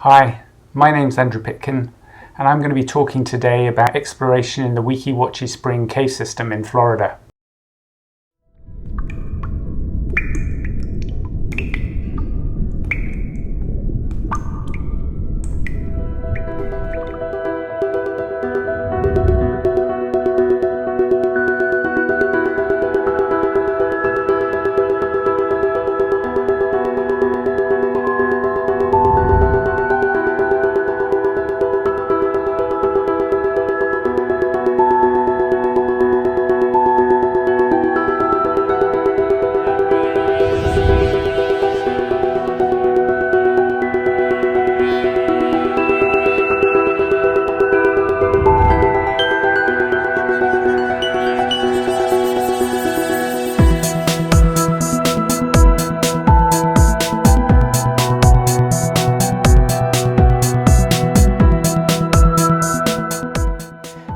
Hi, my name's Andrew Pitkin, and I'm going to be talking today about exploration in the Weeki Wachee Spring cave system in Florida.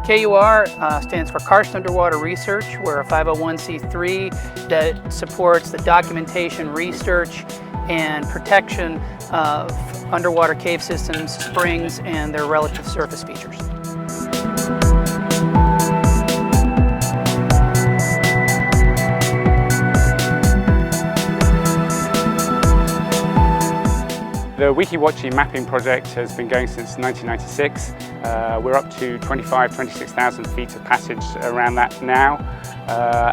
KUR stands for Karst Underwater Research. We're a 501c3 that supports the documentation, research, and protection of underwater cave systems, springs, and their relative surface features. The Weeki Wachee mapping project has been going since 1996. We're up to 26,000 feet of passage around that now.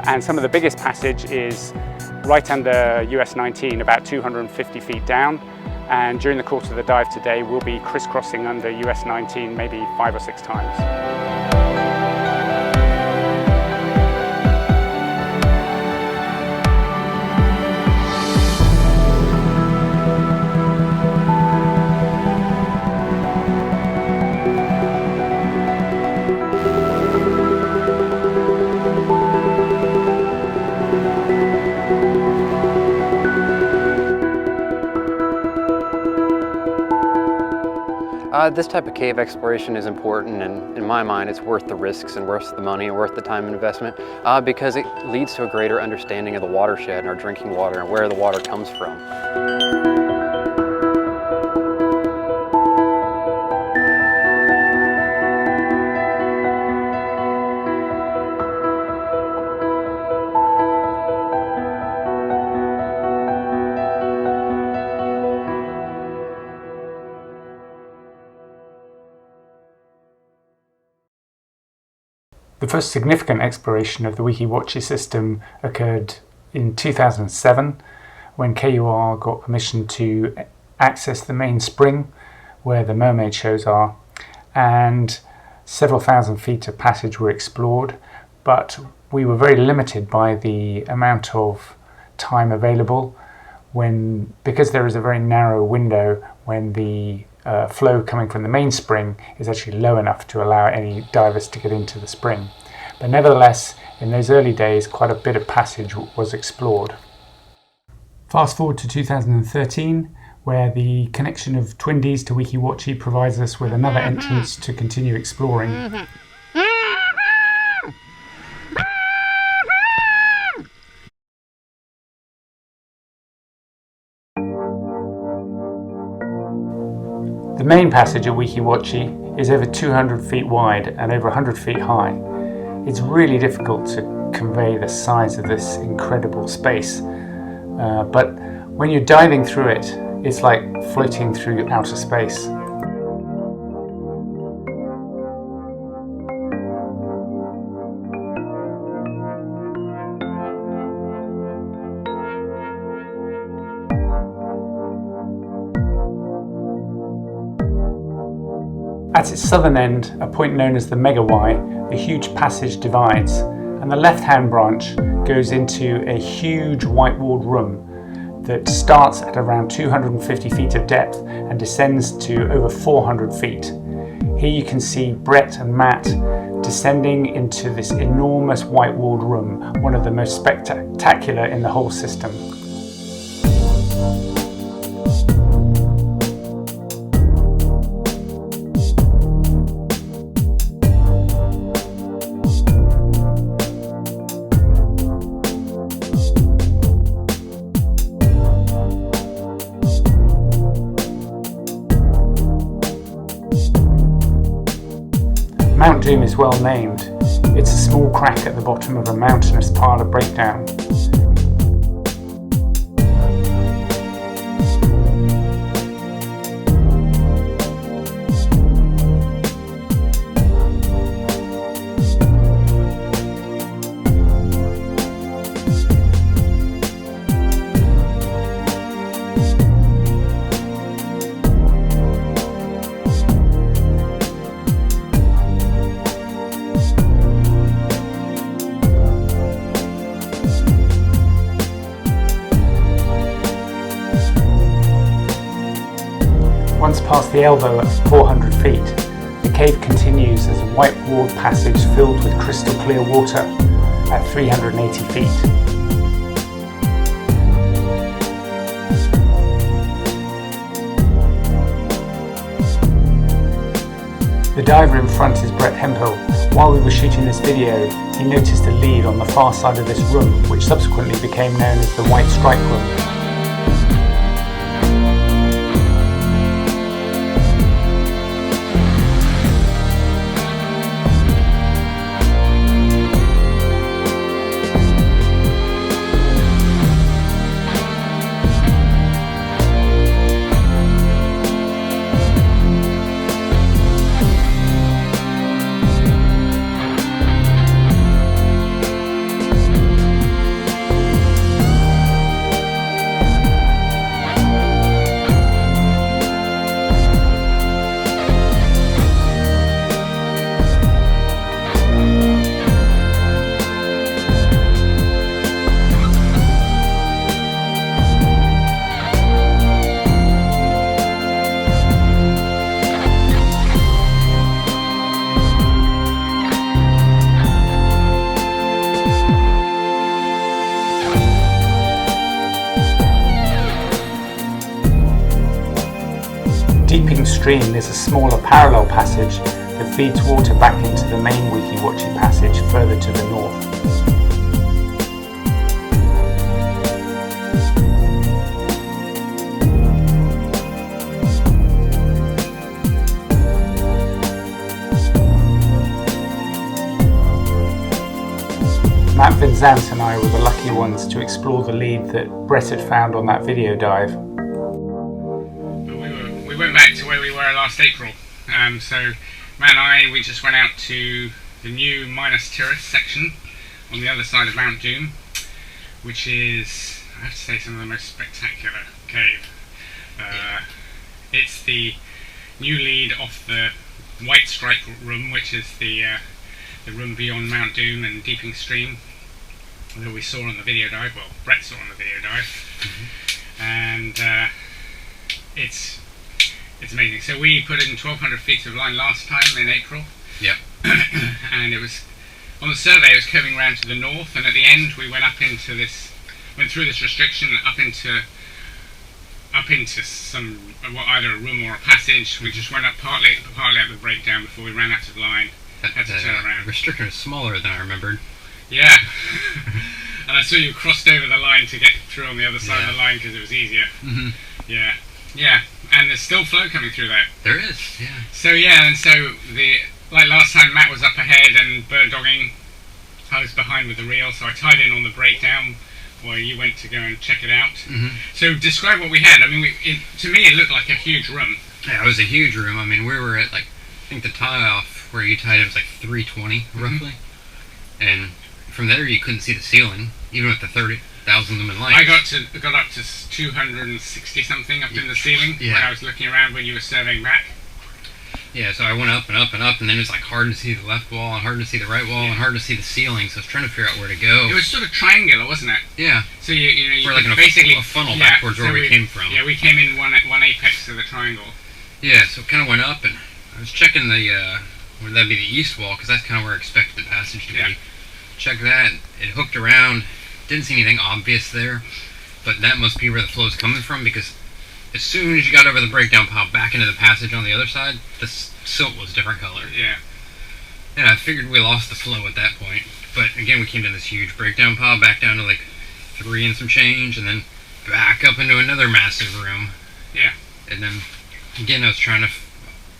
And some of the biggest passage is right under US 19, about 250 feet down. And during the course of the dive today, we'll be crisscrossing under US 19 maybe 5 or 6 times. This type of cave exploration is important, and in my mind it's worth the risks and worth the money and worth the time and investment because it leads to a greater understanding of the watershed and our drinking water and where the water comes from. The first significant exploration of the Weeki Wachee system occurred in 2007 when KUR got permission to access the main spring where the mermaid shows are, and several thousand feet of passage were explored, but we were very limited by the amount of time available because there is a very narrow window when the flow coming from the main spring is actually low enough to allow any divers to get into the spring. But nevertheless, in those early days, quite a bit of passage was explored. Fast forward to 2013, where the connection of Twindies to Weeki Wachee provides us with another entrance to continue exploring. The main passage at Weeki Wachee is over 200 feet wide and over 100 feet high. It's really difficult to convey the size of this incredible space, but when you're diving through it, it's like floating through outer space. At its southern end, a point known as the Mega Y, the huge passage divides, and the left-hand branch goes into a huge white-walled room that starts at around 250 feet of depth and descends to over 400 feet. Here you can see Brett and Matt descending into this enormous white-walled room, one of the most spectacular in the whole system. Mount Doom is well named. It's a small crack at the bottom of a mountainous pile of breakdown. Once past the elbow at 400 feet, the cave continues as a white walled passage filled with crystal clear water at 380 feet. The diver in front is Brett Hemphill. While we were shooting this video, he noticed a lead on the far side of this room, which subsequently became known as the White Stripe Room. Deeping stream is a smaller parallel passage that feeds water back into the main Weeki Wachee passage further to the north. Matt Vinzant and I were the lucky ones to explore the lead that Brett had found on that video dive. We went back to where we were last April. So Matt and I, we just went out to the new Minas Tirith section on the other side of Mount Doom, which is, I have to say, some of the most spectacular cave. It's the new lead off the White Stripe Room, which is the room beyond Mount Doom and Deeping Stream that we saw on the video dive. Well, Brett saw on the video dive. And it's amazing. So we put in 1,200 feet of line last time in April. Yep. And it was, on the survey, it was curving around to the north, and at the end we went through this restriction up into some, well, either a room or a passage. We just went up partly up the breakdown before we ran out of line. Had to turn around. The restriction was smaller than I remembered. Yeah. And I saw you crossed over the line to get through on the other side of the line because it was easier. Mm-hmm. Yeah. Yeah. And there's still flow coming through there. There is, yeah. So like last time, Matt was up ahead and bird dogging. I was behind with the reel, so I tied in on the breakdown while you went to go and check it out. Mm-hmm. So describe what we had. I mean, to me it looked like a huge room. Yeah, it was a huge room. I mean, we were at, like, I think the tie-off where you tied it was like 320 roughly. And from there you couldn't see the ceiling, even with the 30,000 lumen lights. I got up to 260 something up in the ceiling when I was looking around when you were surveying back. Yeah, so I went up and up and up, and then it was like hard to see the left wall and hard to see the right wall and hard to see the ceiling. So I was trying to figure out where to go. It was sort of triangular, wasn't it? Yeah. So you we're like in basically a funnel back towards where we came from. Yeah, we came in one apex of the triangle. Yeah, so it kind of went up, and I was checking the would that be the east wall, because that's kind of where I expected the passage to be. Check that. It hooked around. Didn't see anything obvious there, but that must be where the flow is coming from, because as soon as you got over the breakdown pile back into the passage on the other side, the silt was different color. Yeah. And I figured we lost the flow at that point. But again, we came to this huge breakdown pile, back down to like 3 and some change, and then back up into another massive room. Yeah. And then again, I was trying to,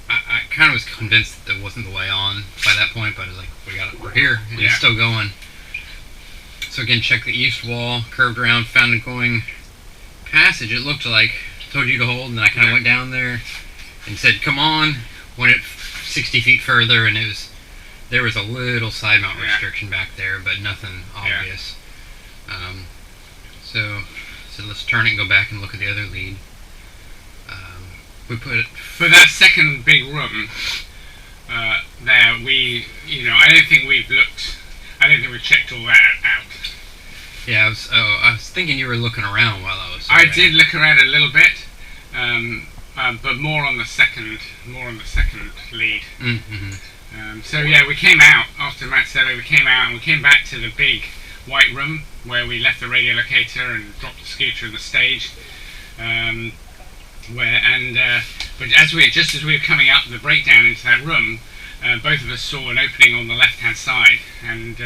I kind of was convinced that it wasn't the way on by that point, but I was like, we're here, and it's still going. So again, check the east wall, curved around, found a going passage. It looked like, told you to hold, and then I kind of went down there and said, come on. Went it 60 feet further, and there was a little side mount restriction back there, but nothing obvious. So let's turn it and go back and look at the other lead. We put it for that second big room there. I don't think we've checked all that out. Yeah, I was thinking you were looking around while I was. I did look around a little bit, but more on the second lead. Mm-hmm. So yeah, we came out after Matt said it. We came out and we came back to the big white room where we left the radio locator and dropped the scooter in the stage. But just as we were coming up the breakdown into that room, both of us saw an opening on the left-hand side, and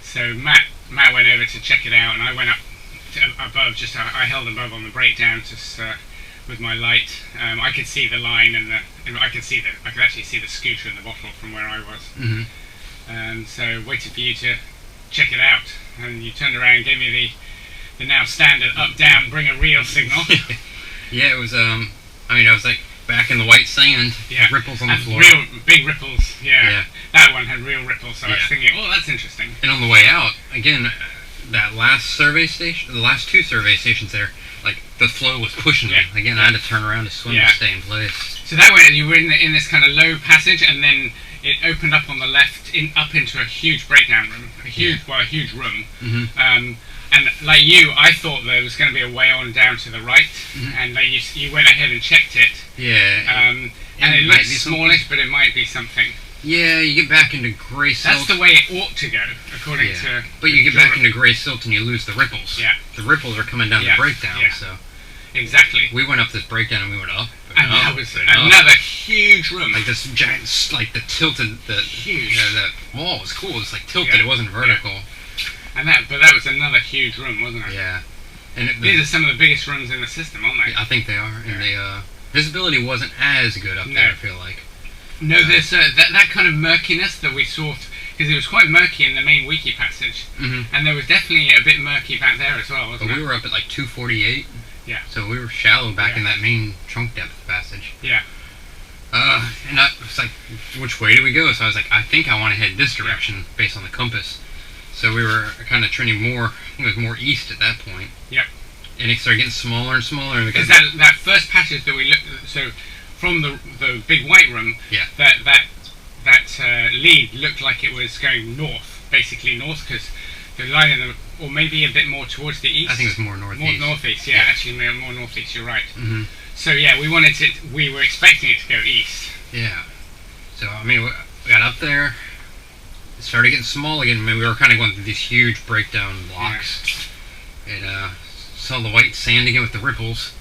so Matt went over to check it out, and I went up above. I held above on the breakdown just with my light. I could see the line, and I could actually see the scooter in the bottle from where I was. Mm-hmm. So waited for you to check it out, and you turned around and gave me the now standard up-down bring a reel signal. Yeah, it was. I was like back in the white sand, ripples on the floor. Real big ripples. Yeah. That one had real ripples. So I was thinking, oh, that's interesting. And on the way out, again, that last survey station, the last two survey stations there, like the flow was pushing me. Again, I had to turn around to swim to stay in place. So that way, you were in this kind of low passage, and then it opened up on the left, up into a huge breakdown room, a huge room. Mm-hmm. And like you, I thought there was going to be a way on down to the right, and like you went ahead and checked it. Yeah. And it looks smallish, but it might be something. Yeah, you get back into gray silt. That's the way it ought to go, according to. But you get back into gray silt and you lose the ripples. Yeah. The ripples are coming down the breakdown. Yeah. So. Exactly. We went up this breakdown and we went up. And that was another huge room. Like this giant, like the tilted, huge. That wall was cool. It was like tilted. It wasn't vertical. Yeah. And that was another huge room, wasn't it? Yeah. And these are some of the biggest rooms in the system, aren't they? I think they are. And the visibility wasn't as good up there, I feel like. No, there's that kind of murkiness that we saw, because it was quite murky in the main Weeki passage, and there was definitely a bit murky back there as well, wasn't it? But we were up at like 248. Yeah. So we were shallow back in that main trunk depth passage. Yeah. And I was like, which way do we go? So I was like, I think I want to head this direction based on the compass. So we were kind of trending more, I think it was more east at that point. Yep. And it started getting smaller and smaller. Because that first passage that we looked at, so from the big white room, that lead looked like it was going north, basically north, because the line or maybe a bit more towards the east. I think it was more northeast. More northeast, actually more northeast, you're right. Mm-hmm. So yeah, we were expecting it to go east. Yeah. So I mean, we got up there, it started getting small again. I mean, we were kind of going through these huge breakdown blocks. Yeah. It saw the white sand again with the ripples,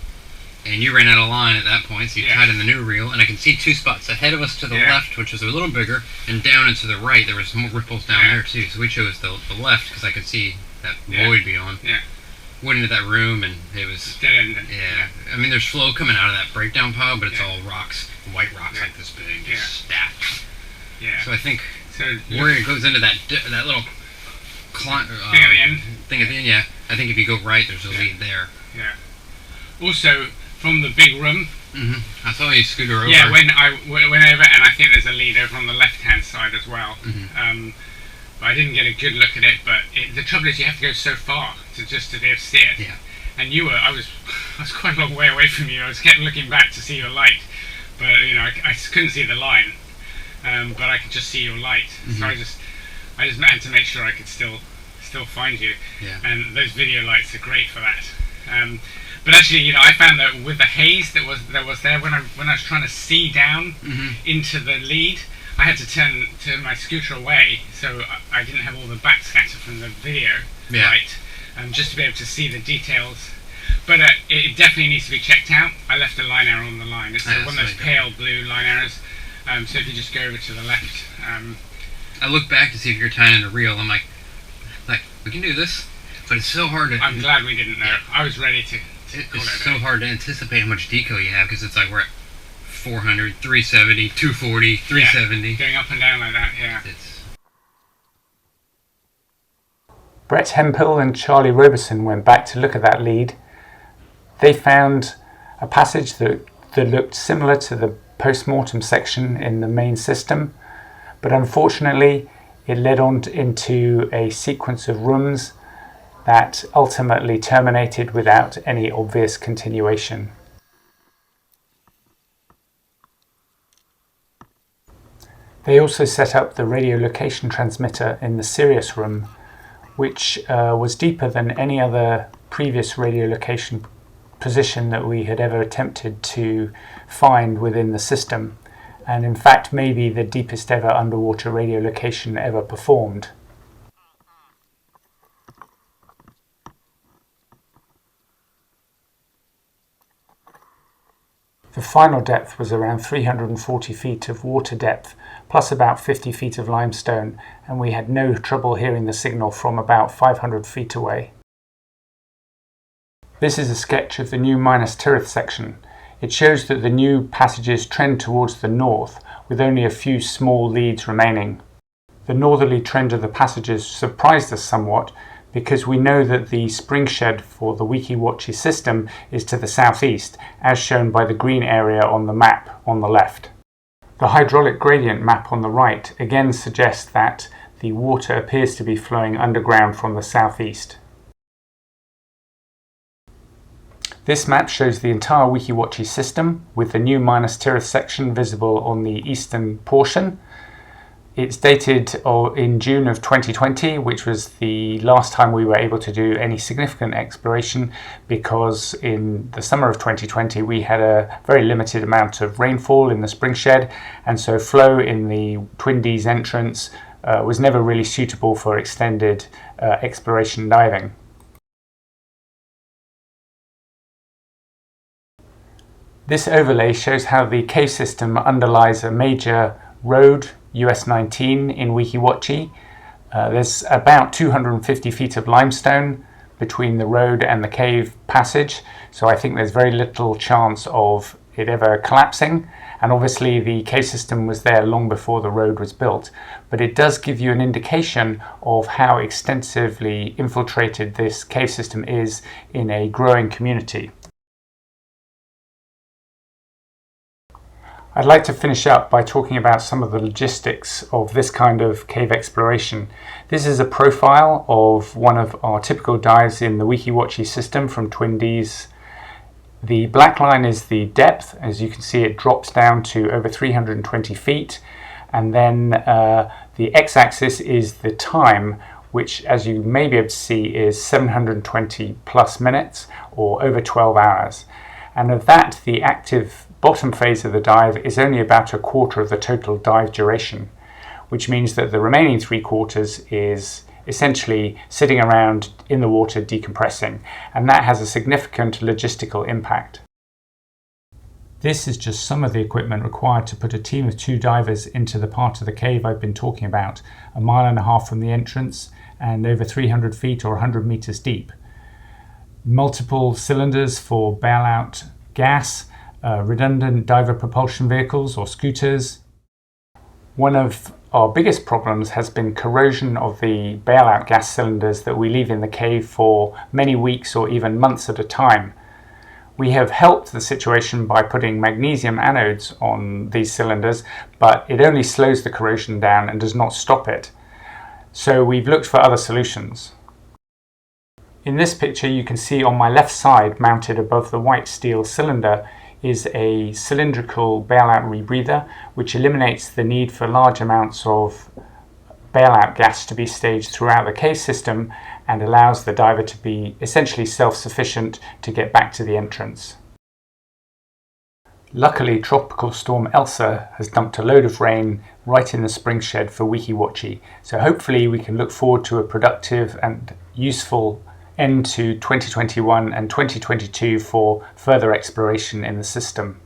and you ran out of line at that point, so you tied in the new reel, and I can see two spots ahead of us to the left, which was a little bigger, and down and to the right there was more ripples down there too, so we chose the left because I could see that void beyond. Yeah. Went into that room and it was I mean, there's flow coming out of that breakdown pile, but it's all rocks, white rocks like this big, just stacked. Yeah. So I think where it goes into that little thing at the end, I think if you go right, there's a lead there. Yeah. Also, from the big room. I saw you scooter over. Yeah, when I went over, and I think there's a lead over on the left-hand side as well. But I didn't get a good look at it. But the trouble is, you have to go so far to be able to see it. Yeah. And I was quite a long way away from you. I was kept looking back to see your light, but I couldn't see the line. But I could just see your light. So I just had to make sure I could still find you. Yeah. And those video lights are great for that. But actually, I found that with the haze that was there when I was trying to see down into the lead, I had to turn my scooter away so I didn't have all the backscatter from the video light, just to be able to see the details. But it definitely needs to be checked out. I left a line arrow on the line. It's one of those pale blue line arrows. So if you just go over to the left. I look back to see if you're tying in a reel. I'm like, we can do this, but it's so hard to. I'm glad we didn't know. I was ready to. It's so hard to anticipate how much deco you have because it's like we're at 400, 370, 240, 370. Yeah, going up and down like that, yeah. Brett Hemphill and Charlie Roberson went back to look at that lead. They found a passage that looked similar to the post-mortem section in the main system, but unfortunately it led on into a sequence of rooms that ultimately terminated without any obvious continuation. They also set up the radio location transmitter in the Sirius room, which was deeper than any other previous radio location position that we had ever attempted to find within the system, and in fact maybe the deepest ever underwater radio location ever performed. The final depth was around 340 feet of water depth, plus about 50 feet of limestone, and we had no trouble hearing the signal from about 500 feet away. This is a sketch of the new Minas Tirith section. It shows that the new passages trend towards the north, with only a few small leads remaining. The northerly trend of the passages surprised us somewhat, because we know that the spring shed for the Weeki Wachee system is to the southeast, as shown by the green area on the map on the left. The hydraulic gradient map on the right again suggests that the water appears to be flowing underground from the southeast. This map shows the entire Weeki Wachee system, with the new Minas Tirith section visible on the eastern portion. It's dated in June of 2020, which was the last time we were able to do any significant exploration, because in the summer of 2020 we had a very limited amount of rainfall in the spring shed, and so flow in the Twin Dees entrance was never really suitable for extended exploration diving. This overlay shows how the cave system underlies a major road, US 19 in Weeki Wachee. There's about 250 feet of limestone between the road and the cave passage, so I think there's very little chance of it ever collapsing, and obviously the cave system was there long before the road was built, but it does give you an indication of how extensively infiltrated this cave system is in a growing community. I'd like to finish up by talking about some of the logistics of this kind of cave exploration. This is a profile of one of our typical dives in the Weeki Wachee system from Twin Dees. The black line is the depth. As you can see, it drops down to over 320 feet, and then the x-axis is the time, which, as you may be able to see, is 720 plus minutes, or over 12 hours. And of that, the active bottom phase of the dive is only about a quarter of the total dive duration, which means that the remaining 3/4 is essentially sitting around in the water decompressing, and that has a significant logistical impact. This is just some of the equipment required to put a team of 2 divers into the part of the cave I've been talking about, 1.5 miles from the entrance and over 300 feet or 100 meters deep. Multiple cylinders for bailout gas, redundant diver propulsion vehicles or scooters. One of our biggest problems has been corrosion of the bailout gas cylinders that we leave in the cave for many weeks or even months at a time. We have helped the situation by putting magnesium anodes on these cylinders, but it only slows the corrosion down and does not stop it. So we've looked for other solutions. In this picture you can see on my left side, mounted above the white steel cylinder, is a cylindrical bailout rebreather, which eliminates the need for large amounts of bailout gas to be staged throughout the cave system and allows the diver to be essentially self-sufficient to get back to the entrance. Luckily, Tropical Storm Elsa has dumped a load of rain right in the spring shed for Weeki Wachee, so hopefully we can look forward to a productive and useful end to 2021 and 2022 for further exploration in the system.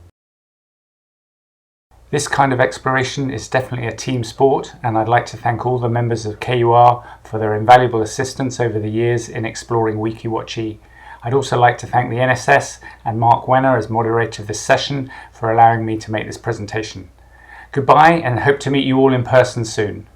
This kind of exploration is definitely a team sport, and I'd like to thank all the members of KUR for their invaluable assistance over the years in exploring Weeki Wachee. I'd also like to thank the NSS and Mark Wenner as moderator of this session for allowing me to make this presentation. Goodbye, and hope to meet you all in person soon.